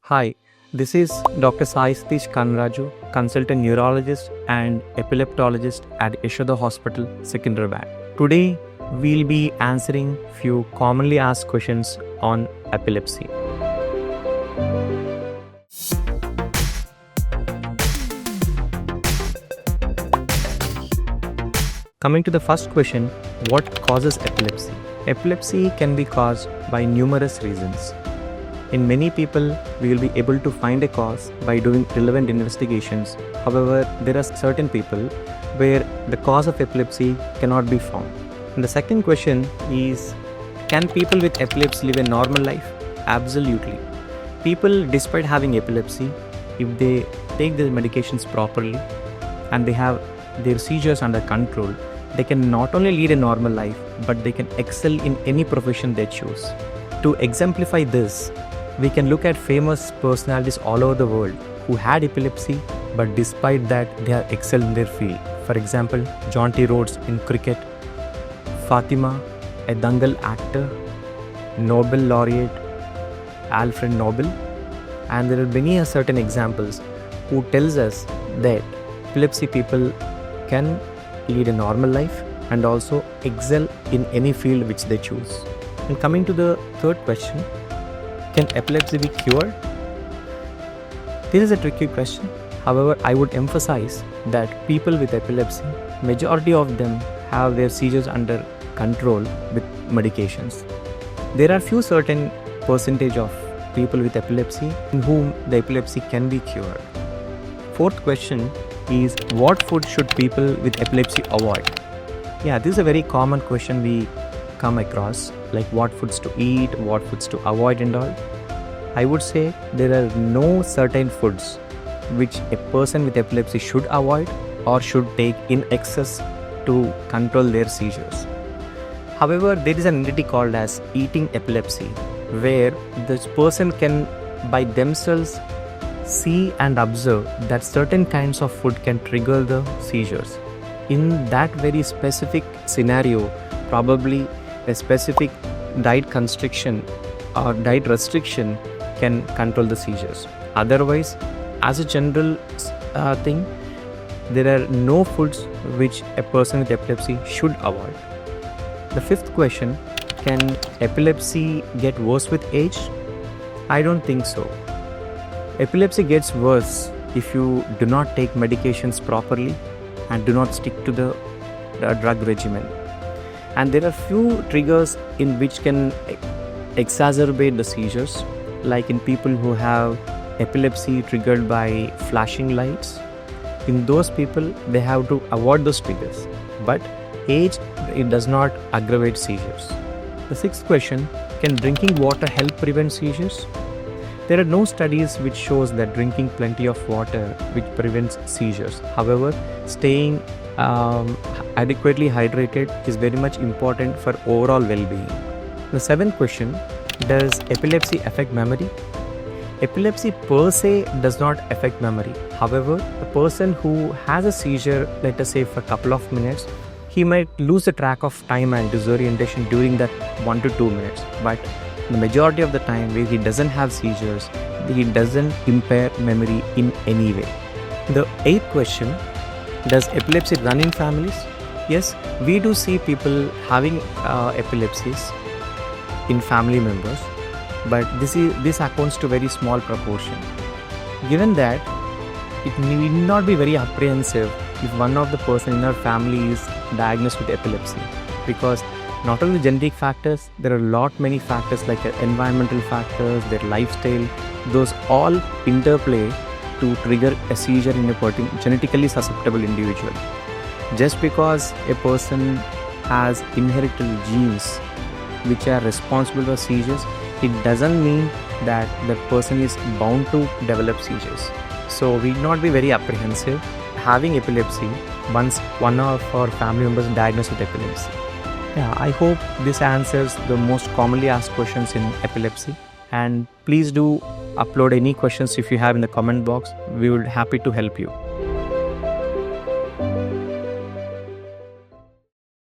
Hi, this is Dr. Sai Satish Kandraju, consultant neurologist and epileptologist at Yashoda Hospital, Secunderabad. Today, we'll be answering few commonly asked questions on epilepsy. Coming to the first question, what causes epilepsy? Epilepsy can be caused by numerous reasons. In many people, we will be able to find a cause by doing relevant investigations. However, there are certain people where the cause of epilepsy cannot be found. And the second question is, can people with epilepsy live a normal life? Absolutely. People, despite having epilepsy, if they take their medications properly and they have their seizures under control, they can not only lead a normal life, but they can excel in any profession they choose. To exemplify this, we can look at famous personalities all over the world who had epilepsy, but despite that, they have excelled in their field. For example, John T. Rhodes in cricket, Fatima, a Dangal actor, Nobel laureate Alfred Nobel, and there are many certain examples who tells us that epilepsy people can lead a normal life and also excel in any field which they choose. And coming to the third question, can epilepsy be cured? This is a tricky question. However, I would emphasize that people with epilepsy, majority of them have their seizures under control with medications. There are few certain percentage of people with epilepsy in whom the epilepsy can be cured. Fourth question is, what food should people with epilepsy avoid? Yeah, this is a very common question we come across, like what foods to eat, what foods to avoid and all. I would say there are no certain foods which a person with epilepsy should avoid or should take in excess to control their seizures. However, there is an entity called as eating epilepsy, where this person can by themselves see and observe that certain kinds of food can trigger the seizures. In that very specific scenario, probably a specific diet constriction or diet restriction can control the seizures. Otherwise, as a general thing, there are no foods which a person with epilepsy should avoid. The fifth question, can epilepsy get worse with age? I don't think so. Epilepsy gets worse if you do not take medications properly and do not stick to the drug regimen. And there are few triggers in which can exacerbate the seizures, like in people who have epilepsy triggered by flashing lights. In those people, they have to avoid those triggers. But age, it does not aggravate seizures. The sixth question, can drinking water help prevent seizures? There are no studies which shows that drinking plenty of water which prevents seizures. However, staying adequately hydrated is very much important for overall well-being. The seventh question, does epilepsy affect memory? Epilepsy per se does not affect memory. However, a person who has a seizure, let us say for a couple of minutes, he might lose the track of time and disorientation during that 1 to 2 minutes. But the majority of the time where he doesn't have seizures, he doesn't impair memory in any way. The eighth question, does epilepsy run in families? Yes, we do see people having epilepsies in family members, but this accounts to very small proportion. Given that, it need not be very apprehensive if one of the person in our family is diagnosed with epilepsy, because not only genetic factors, there are many factors like environmental factors, their lifestyle, those all interplay to trigger a seizure in a genetically susceptible individual. Just because a person has inherited genes which are responsible for seizures, it doesn't mean that the person is bound to develop seizures. So we need not be very apprehensive having epilepsy once one of our family members is diagnosed with epilepsy. Yeah, I hope this answers the most commonly asked questions in epilepsy. And please do upload any questions if you have in the comment box. We would be happy to help you.